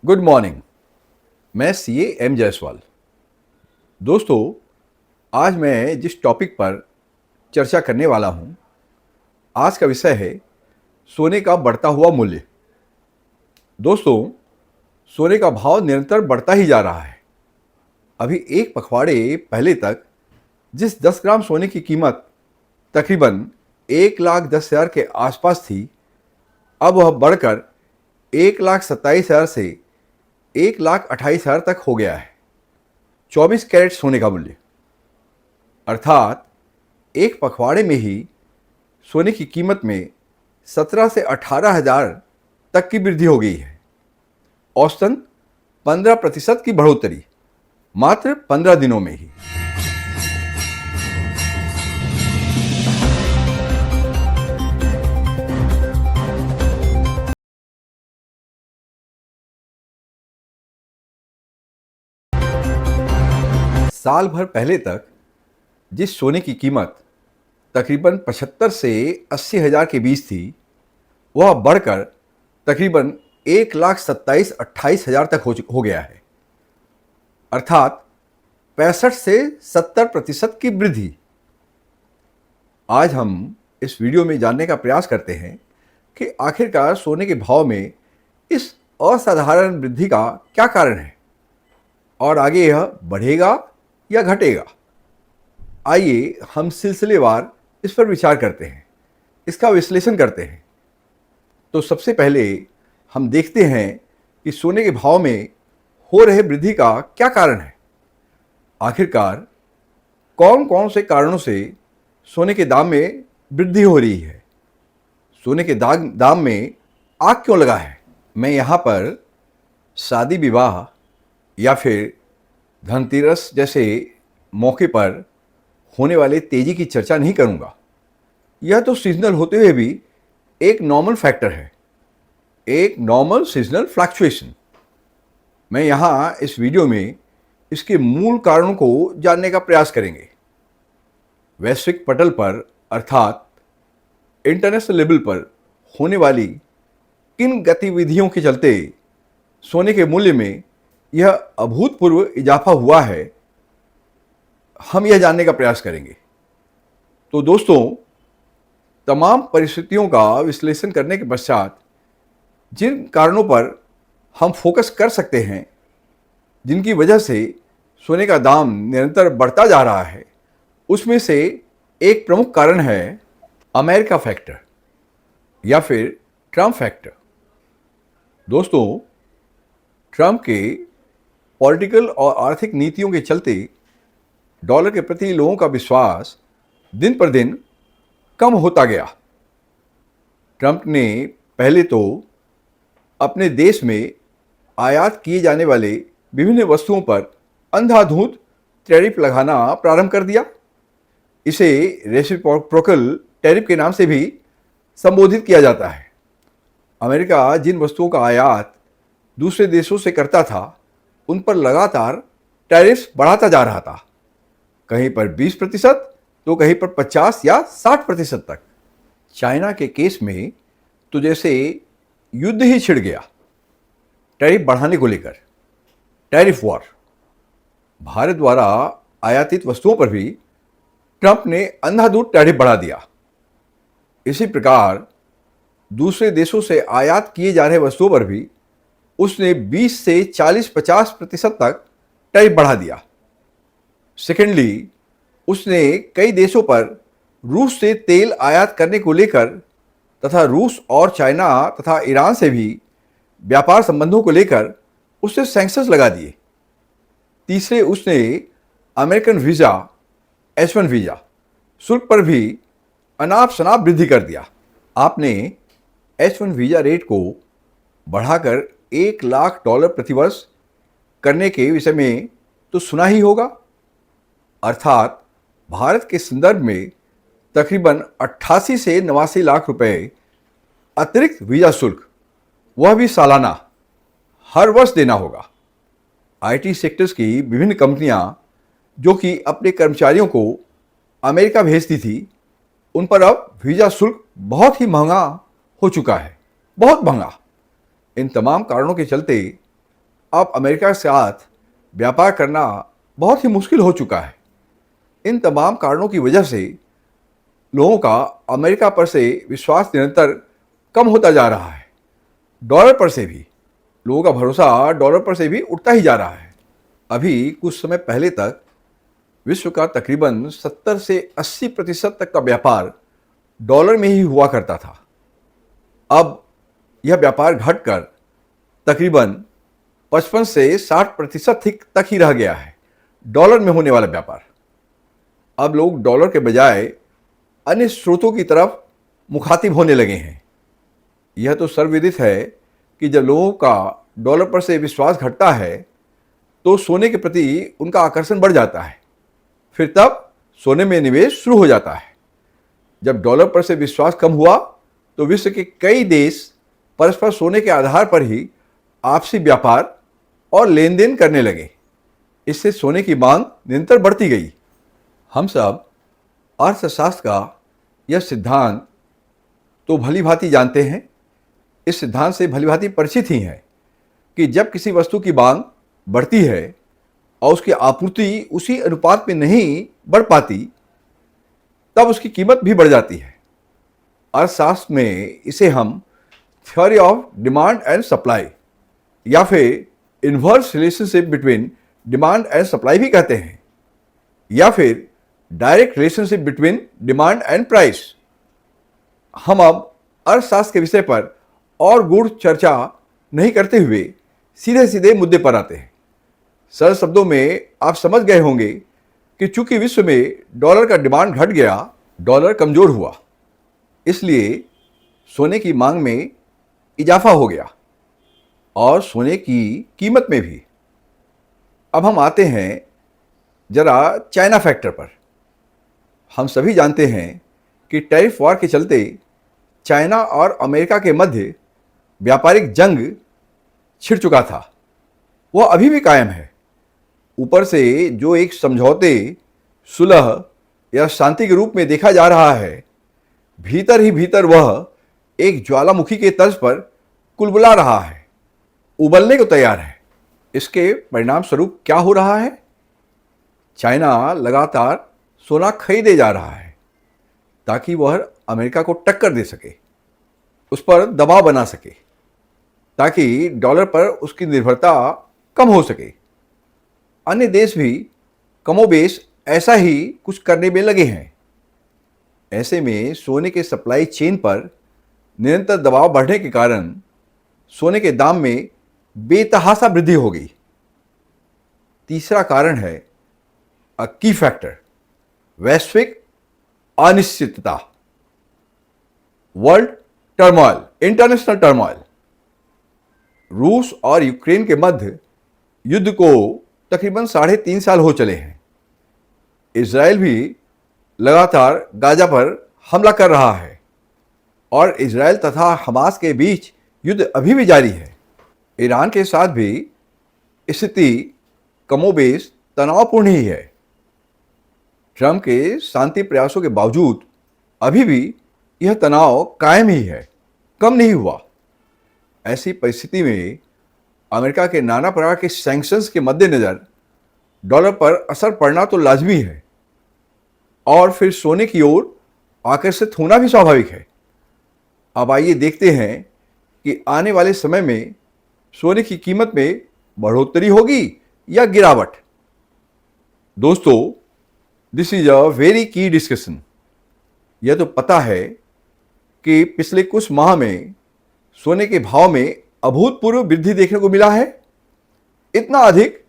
Good morning. मैं CA M Jaiswal. दोस्तों, आज मैं जिस टॉपिक पर चर्चा करने वाला हूं, आज का विषय है सोने का बढ़ता हुआ मूल्य। दोस्तों, सोने का भाव निरंतर बढ़ता ही जा रहा है। अभी एक पखवाड़े पहले तक जिस 10 ग्राम सोने की कीमत तकरीबन 1,10,000 के आसपास थी, अब वह बढ़कर 1,27,000 से 1,28,000 तक हो गया है। 24 कैरेट सोने का मूल्य, अर्थात एक पखवाड़े में ही सोने की कीमत में 17 से 18,000 तक की वृद्धि हो गई है। औसतन 15% की बढ़ोतरी मात्र 15 दिनों में ही। साल भर पहले तक जिस सोने की कीमत तकरीबन 75 से 80,000 के बीच थी, वह बढ़कर तकरीबन 1,27,28,000 तक हो गया है, अर्थात 65 से 70% की वृद्धि। आज हम इस वीडियो में जानने का प्रयास करते हैं कि आखिरकार सोने के भाव में इस असाधारण वृद्धि का क्या कारण है और आगे यह बढ़ेगा या घटेगा। आइए हम सिलसिलेवार इस पर विचार करते हैं, इसका विश्लेषण करते हैं। तो सबसे पहले हम देखते हैं कि सोने के भाव में हो रहे वृद्धि का क्या कारण है। आखिरकार कौन कौन से कारणों से सोने के दाम में वृद्धि हो रही है, सोने के दाम में आग क्यों लगा है। मैं यहाँ पर शादी विवाह या फिर धनतेरस जैसे मौके पर होने वाले तेजी की चर्चा नहीं करूँगा। यह तो सीजनल होते हुए भी एक नॉर्मल फैक्टर है, एक नॉर्मल सीजनल फ्लक्चुएशन। मैं यहाँ इस वीडियो में इसके मूल कारणों को जानने का प्रयास करेंगे। वैश्विक पटल पर अर्थात इंटरनेशनल लेवल पर होने वाली किन गतिविधियों के चलते सोने के मूल्य में यह अभूतपूर्व इजाफा हुआ है, हम यह जानने का प्रयास करेंगे। तो दोस्तों, तमाम परिस्थितियों का विश्लेषण करने के पश्चात जिन कारणों पर हम फोकस कर सकते हैं, जिनकी वजह से सोने का दाम निरंतर बढ़ता जा रहा है, उसमें से एक प्रमुख कारण है अमेरिका फैक्टर या फिर ट्रम्प फैक्टर। दोस्तों, ट्रम्प के पॉलिटिकल और आर्थिक नीतियों के चलते डॉलर के प्रति लोगों का विश्वास दिन पर दिन कम होता गया। ट्रम्प ने पहले तो अपने देश में आयात किए जाने वाले विभिन्न वस्तुओं पर अंधाधुंध टैरिफ लगाना प्रारंभ कर दिया। इसे रेसिप्रोकल टैरिफ के नाम से भी संबोधित किया जाता है। अमेरिका जिन वस्तुओं का आयात दूसरे देशों से करता था, उन पर लगातार टैरिफ बढ़ाता जा रहा था, कहीं पर 20% तो कहीं पर 50 या 60% तक। चाइना के केस में तो जैसे युद्ध ही छिड़ गया टैरिफ बढ़ाने को लेकर, टैरिफ वॉर। भारत द्वारा आयातित वस्तुओं पर भी ट्रंप ने अंधाधुंध टैरिफ बढ़ा दिया। इसी प्रकार दूसरे देशों से आयात किए जा रहे वस्तुओं पर भी उसने 20 से 40-50% तक टैरिफ बढ़ा दिया। सेकेंडली, उसने कई देशों पर रूस से तेल आयात करने को लेकर तथा रूस और चाइना तथा ईरान से भी व्यापार संबंधों को लेकर उसने सैंक्शंस लगा दिए। तीसरे, उसने अमेरिकन वीज़ा H-1 वीज़ा शुल्क पर भी अनाप शनाप वृद्धि कर दिया। आपने H-1 वीज़ा रेट को बढ़ाकर $1,00,000 प्रतिवर्ष करने के विषय में तो सुना ही होगा। अर्थात भारत के संदर्भ में तकरीबन 88 से 89 लाख रुपए अतिरिक्त वीज़ा शुल्क, वह भी सालाना, हर वर्ष देना होगा। आईटी सेक्टर्स की विभिन्न कंपनियां जो कि अपने कर्मचारियों को अमेरिका भेजती थी, उन पर अब वीज़ा शुल्क बहुत ही महंगा हो चुका है, बहुत महंगा। इन तमाम कारणों के चलते अब अमेरिका के साथ व्यापार करना बहुत ही मुश्किल हो चुका है। इन तमाम कारणों की वजह से लोगों का अमेरिका पर से विश्वास निरंतर कम होता जा रहा है। डॉलर पर से भी लोगों का भरोसा डॉलर पर से भी उठता ही जा रहा है। अभी कुछ समय पहले तक विश्व का तकरीबन 70 से 80% तक का व्यापार डॉलर में ही हुआ करता था। अब यह व्यापार घटकर तकरीबन 55 से 60% तक ही रह गया है डॉलर में होने वाला व्यापार। अब लोग डॉलर के बजाय अन्य स्रोतों की तरफ मुखातिब होने लगे हैं। यह तो सर्वविदित है कि जब लोगों का डॉलर पर से विश्वास घटता है तो सोने के प्रति उनका आकर्षण बढ़ जाता है। फिर तब सोने में निवेश शुरू हो जाता है। जब डॉलर पर से विश्वास कम हुआ तो विश्व के कई देश परस्पर सोने के आधार पर ही आपसी व्यापार और लेन देन करने लगे। इससे सोने की मांग निरंतर बढ़ती गई। हम सब अर्थशास्त्र का यह सिद्धांत तो भली भांति जानते हैं। इस सिद्धांत से भली भांति परिचित ही हैं कि जब किसी वस्तु की मांग बढ़ती है और उसकी आपूर्ति उसी अनुपात में नहीं बढ़ पाती तब उसकी कीमत भी बढ़ जाती है। अर्थशास्त्र में इसे हम theory of demand and supply या फिर inverse relationship between demand and supply भी कहते हैं, या फिर direct relationship between demand and price. हम अब अर्थशास्त्र के विषय पर और गूढ़ चर्चा नहीं करते हुए सीधे सीधे मुद्दे पर आते हैं। सरल शब्दों में आप समझ गए होंगे कि चूंकि विश्व में डॉलर का डिमांड घट गया, डॉलर कमजोर हुआ, इसलिए सोने की मांग में इजाफा हो गया और सोने की कीमत में भी। अब हम आते हैं जरा चाइना फैक्टर पर। हम सभी जानते हैं कि टैरिफ वॉर के चलते चाइना और अमेरिका के मध्य व्यापारिक जंग छिड़ चुका था। वह अभी भी कायम है। ऊपर से जो एक समझौते, सुलह या शांति के रूप में देखा जा रहा है, भीतर ही भीतर वह एक ज्वालामुखी के तर्ज पर कुलबुला रहा है, उबलने को तैयार है। इसके परिणाम स्वरूप क्या हो रहा है? चाइना लगातार सोना खरीदे जा रहा है ताकि वह अमेरिका को टक्कर दे सके, उस पर दबाव बना सके, ताकि डॉलर पर उसकी निर्भरता कम हो सके। अन्य देश भी कमोबेश ऐसा ही कुछ करने में लगे हैं। ऐसे में सोने के सप्लाई चेन पर निरंतर दबाव बढ़ने के कारण सोने के दाम में बेतहाशा वृद्धि हो गई। तीसरा कारण है अ की फैक्टर, वैश्विक अनिश्चितता, वर्ल्ड टर्मोइल, इंटरनेशनल टर्मोइल। रूस और यूक्रेन के मध्य युद्ध को तकरीबन 3.5 साल हो चले हैं। इजराइल भी लगातार गाजा पर हमला कर रहा है और इजराइल तथा हमास के बीच युद्ध अभी भी जारी है। ईरान के साथ भी स्थिति कमोबेश तनावपूर्ण ही है। ट्रंप के शांति प्रयासों के बावजूद अभी भी यह तनाव कायम ही है, कम नहीं हुआ। ऐसी परिस्थिति में अमेरिका के नाना प्रकार के सैंक्शंस के मद्देनज़र डॉलर पर असर पड़ना तो लाजमी है और फिर सोने की ओर आकर्षित होना भी स्वाभाविक है। अब आइए देखते हैं कि आने वाले समय में सोने की कीमत में बढ़ोतरी होगी या गिरावट। दोस्तों, दिस इज अ वेरी की डिस्कशन। यह तो पता है कि पिछले कुछ माह में सोने के भाव में अभूतपूर्व वृद्धि देखने को मिला है। इतना अधिक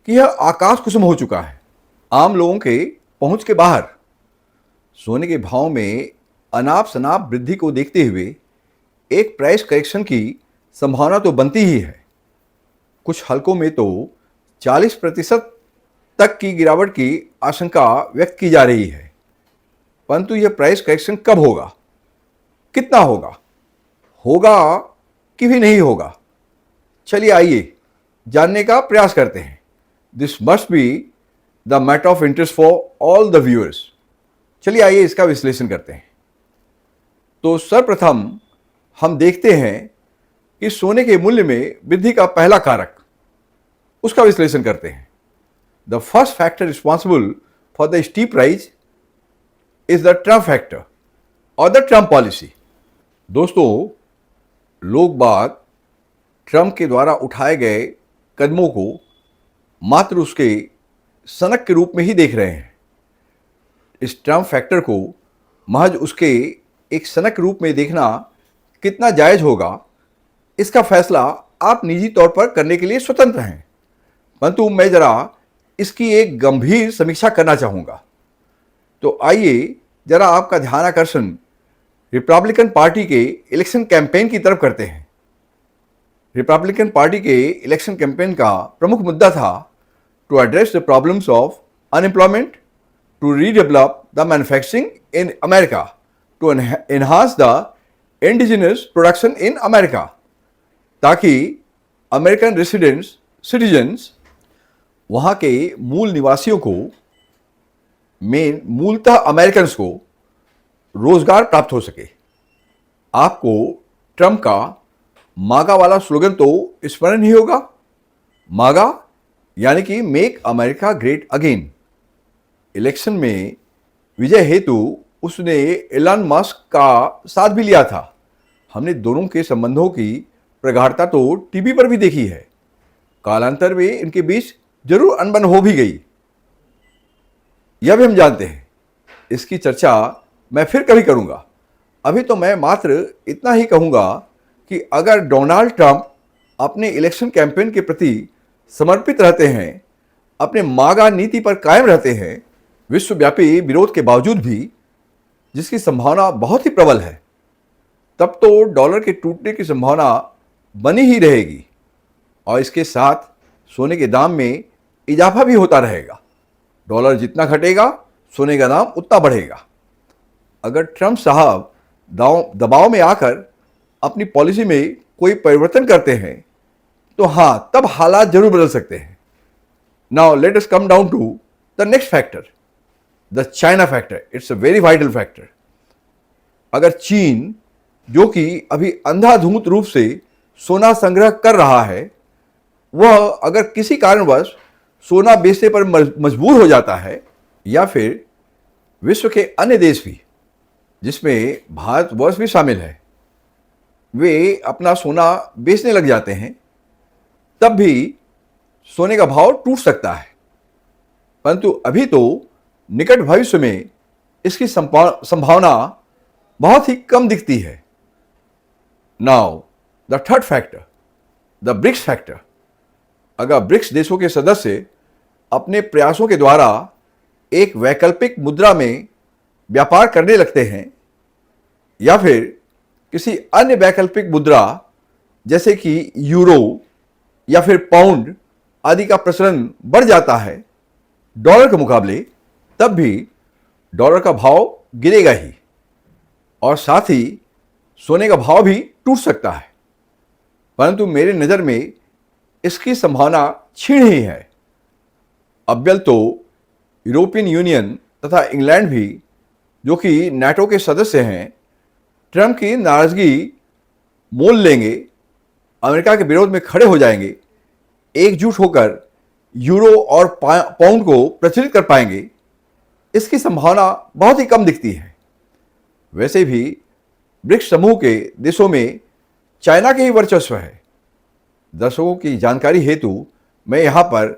कि यह आकाश कुसुम हो चुका है, आम लोगों के पहुंच के बाहर। सोने के भाव में अनाप शनाप वृद्धि को देखते हुए एक प्राइस करेक्शन की संभावना तो बनती ही है। कुछ हलकों में तो 40% तक की गिरावट की आशंका व्यक्त की जा रही है। परंतु यह प्राइस करेक्शन कब होगा, कितना होगा, होगा कि भी नहीं होगा? चलिए आइए जानने का प्रयास करते हैं। This must be the matter of interest for all the viewers. चलिए आइए इसका विश्लेषण करते हैं। तो सर्वप्रथम हम देखते हैं कि सोने के मूल्य में वृद्धि का पहला कारक उसका विश्लेषण करते हैं। The first factor responsible for the steep rise is the Trump factor और द ट्रम्प पॉलिसी। दोस्तों, लोग बाग ट्रम्प के द्वारा उठाए गए कदमों को मात्र उसके सनक के रूप में ही देख रहे हैं। इस ट्रम्प फैक्टर को महज उसके एक सनक के रूप में देखना कितना जायज़ होगा, इसका फैसला आप निजी तौर पर करने के लिए स्वतंत्र हैं, परंतु मैं ज़रा इसकी एक गंभीर समीक्षा करना चाहूँगा। तो आइए ज़रा आपका ध्यान आकर्षण रिपब्लिकन पार्टी के इलेक्शन कैंपेन की तरफ करते हैं। रिपब्लिकन पार्टी के इलेक्शन कैंपेन का प्रमुख मुद्दा था to address the problems of unemployment, to redevelop the manufacturing in America, to enhance the indigenous production in America, ताकि अमेरिकन रेसिडेंट्स सिटीजन्स, वहाँ के मूल निवासियों को, मूलतः अमेरिकन्स को रोजगार प्राप्त हो सके। आपको ट्रम्प का मागा वाला स्लोगन तो स्मरण ही होगा। मागा यानी कि make America great again. Election में विजय हेतु उसने एलन मस्क का साथ भी लिया था। हमने दोनों के संबंधों की प्रगाढ़ता तो टीवी पर भी देखी है। कालांतर में इनके बीच जरूर अनबन हो भी गई, यह भी हम जानते हैं। इसकी चर्चा मैं फिर कभी करूंगा। अभी तो मैं मात्र इतना ही कहूंगा कि अगर डोनाल्ड ट्रंप अपने इलेक्शन कैंपेन के प्रति समर्पित रहते हैं, अपने मागा नीति पर कायम रहते हैं, विश्वव्यापी विरोध के बावजूद भी, जिसकी संभावना बहुत ही प्रबल है, तब तो डॉलर के टूटने की संभावना बनी ही रहेगी और इसके साथ सोने के दाम में इजाफा भी होता रहेगा। डॉलर जितना घटेगा, सोने का दाम उतना बढ़ेगा। अगर ट्रंप साहब दबाव में आकर अपनी पॉलिसी में कोई परिवर्तन करते हैं तो हाँ, तब हालात जरूर बदल सकते हैं। Now let us come down to the next factor, the China factor. It's a very vital factor. अगर चीन, जो कि अभी अंधाधुंध रूप से सोना संग्रह कर रहा है, वह अगर किसी कारणवश सोना बेचने पर मजबूर हो जाता है, या फिर विश्व के अन्य देश भी, जिसमें भारतवर्ष भी शामिल है, वे अपना सोना बेचने लग जाते हैं, तब भी सोने का भाव टूट सकता है। परंतु अभी तो निकट भविष्य में इसकी संभावना बहुत ही कम दिखती है। Now the third factor, the BRICS factor. अगर ब्रिक्स देशों के सदस्य अपने प्रयासों के द्वारा एक वैकल्पिक मुद्रा में व्यापार करने लगते हैं, या फिर किसी अन्य वैकल्पिक मुद्रा जैसे कि यूरो या फिर पाउंड आदि का प्रचलन बढ़ जाता है डॉलर के मुकाबले, तब भी डॉलर का भाव गिरेगा ही और साथ ही सोने का भाव भी टूट सकता है। परंतु मेरी नज़र में इसकी संभावना क्षीण ही है। अव्वल तो यूरोपियन यूनियन तथा इंग्लैंड भी, जो कि नाटो के सदस्य हैं, ट्रंप की नाराजगी मोल लेंगे, अमेरिका के विरोध में खड़े हो जाएंगे, एकजुट होकर यूरो और पाउंड को प्रचलित कर पाएंगे। इसकी संभावना बहुत ही कम दिखती है। वैसे भी ब्रिक्स समूह के देशों में चाइना के ही वर्चस्व है। दर्शकों की जानकारी हेतु मैं यहाँ पर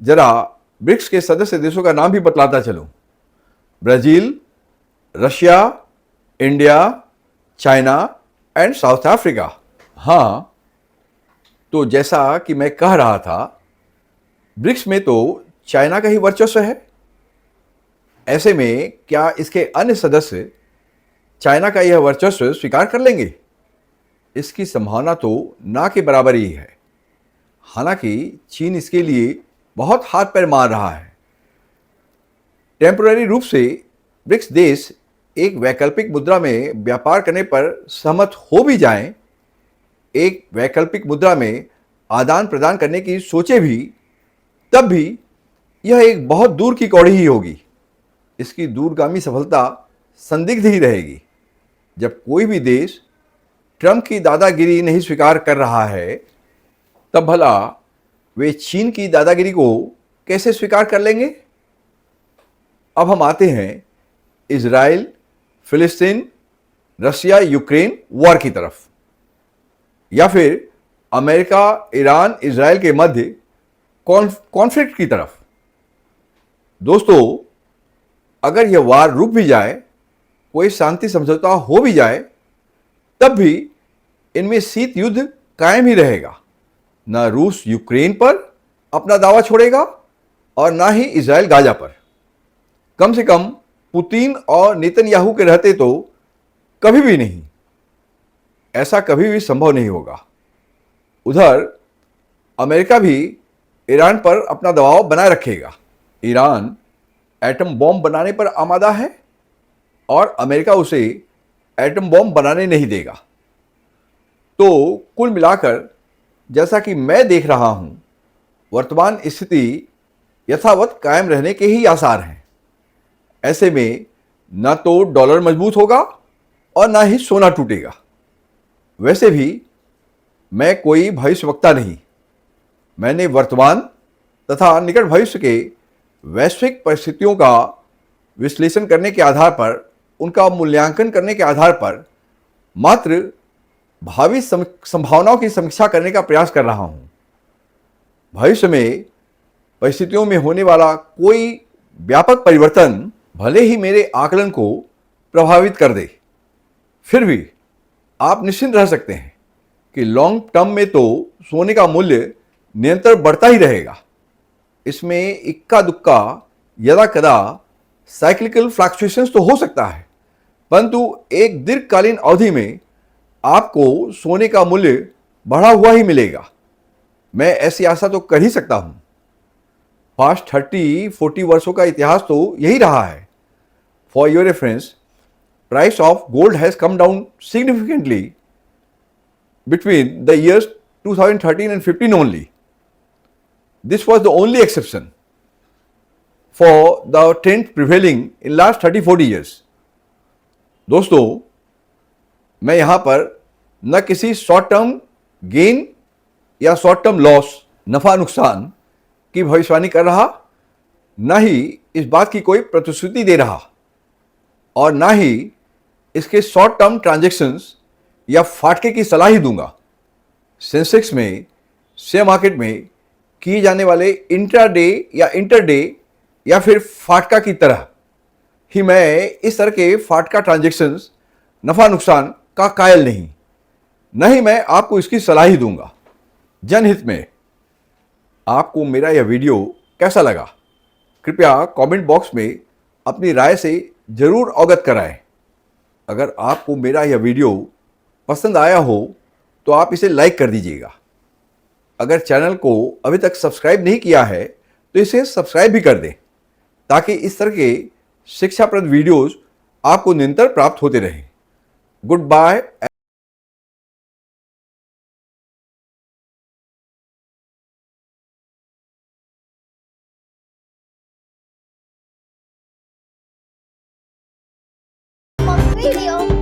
जरा ब्रिक्स के सदस्य देशों का नाम भी बतलाता चलूँ। Brazil, Russia, India, China and south Africa. हाँ, तो जैसा कि मैं कह रहा था, ब्रिक्स में तो चाइना का ही वर्चस्व है। ऐसे में क्या इसके अन्य सदस्य चाइना का यह वर्चस्व स्वीकार कर लेंगे? इसकी संभावना तो ना के बराबर ही है। हालांकि चीन इसके लिए बहुत हाथ पैर मार रहा है। टेम्पररी रूप से ब्रिक्स देश एक वैकल्पिक मुद्रा में व्यापार करने पर सहमत हो भी जाएं, एक वैकल्पिक मुद्रा में आदान प्रदान करने की सोचे भी, तब भी यह एक बहुत दूर की कौड़ी ही होगी। इसकी दूरगामी सफलता संदिग्ध ही रहेगी। जब कोई भी देश ट्रंप की दादागिरी नहीं स्वीकार कर रहा है, तब भला वे चीन की दादागिरी को कैसे स्वीकार कर लेंगे? अब हम आते हैं इजराइल, फिलिस्तीन, रशिया यूक्रेन वॉर की तरफ, या फिर अमेरिका, ईरान, इजराइल के मध्य कॉन्फ्लिक्ट की तरफ। दोस्तों, अगर यह वार रुक भी जाए, कोई शांति समझौता हो भी जाए, तब भी इनमें शीत युद्ध कायम ही रहेगा। न रूस यूक्रेन पर अपना दावा छोड़ेगा और ना ही इजराइल गाजा पर। कम से कम पुतिन और नेतन्याहू के रहते तो कभी भी नहीं। ऐसा कभी भी संभव नहीं होगा। उधर अमेरिका भी ईरान पर अपना दबाव बनाए रखेगा। ईरान एटम बॉम्ब बनाने पर आमादा है और अमेरिका उसे एटम बॉम्ब बनाने नहीं देगा। तो कुल मिलाकर जैसा कि मैं देख रहा हूं, वर्तमान स्थिति यथावत कायम रहने के ही आसार हैं। ऐसे में न तो डॉलर मजबूत होगा और न ही सोना टूटेगा। वैसे भी मैं कोई भविष्यवक्ता नहीं। मैंने वर्तमान तथा निकट भविष्य के वैश्विक परिस्थितियों का विश्लेषण करने के आधार पर, उनका मूल्यांकन करने के आधार पर मात्र भावी संभावनाओं की समीक्षा करने का प्रयास कर रहा हूं। भविष्य में परिस्थितियों में होने वाला कोई व्यापक परिवर्तन भले ही मेरे आकलन को प्रभावित कर दे, फिर भी आप निश्चिंत रह सकते हैं कि लॉन्ग टर्म में तो सोने का मूल्य निरंतर बढ़ता ही रहेगा। इसमें इक्का दुक्का यदा कदा साइक्लिकल फ्लक्चुएशंस तो हो सकता है, परंतु एक दीर्घकालीन अवधि में आपको सोने का मूल्य बढ़ा हुआ ही मिलेगा। मैं ऐसी आशा तो कर ही सकता हूं। पास्ट 30-40 वर्षों का इतिहास तो यही रहा है। For your reference, price of gold has come down significantly between the years 2013 and 15 only. This was the only exception for the trend prevailing in last 30-40 years. दोस्तों, मैं यहां पर न किसी शॉर्ट टर्म गेन या शॉर्ट टर्म लॉस, नफा नुकसान की भविष्यवाणी कर रहा, न ही इस बात की कोई प्रतिश्रुति दे रहा, और न ही इसके शॉर्ट टर्म ट्रांजैक्शंस या फाटके की सलाह ही दूंगा। सेंसेक्स में, शेयर मार्केट में किए जाने वाले इंट्राडे या इंटरडे या फिर फाटका की तरह ही मैं इस तरह के फाटका ट्रांजैक्शंस, नफा नुकसान का कायल नहीं, न ही मैं आपको इसकी सलाह ही दूंगा। जनहित में आपको मेरा यह वीडियो कैसा लगा, कृपया कमेंट बॉक्स में अपनी राय से जरूर अवगत कराएं। अगर आपको मेरा यह वीडियो पसंद आया हो तो आप इसे लाइक कर दीजिएगा। अगर चैनल को अभी तक सब्सक्राइब नहीं किया है तो इसे सब्सक्राइब भी कर दें, ताकि इस तरह के शिक्षाप्रद वीडियोस आपको निरंतर प्राप्त होते रहें। Good bye. video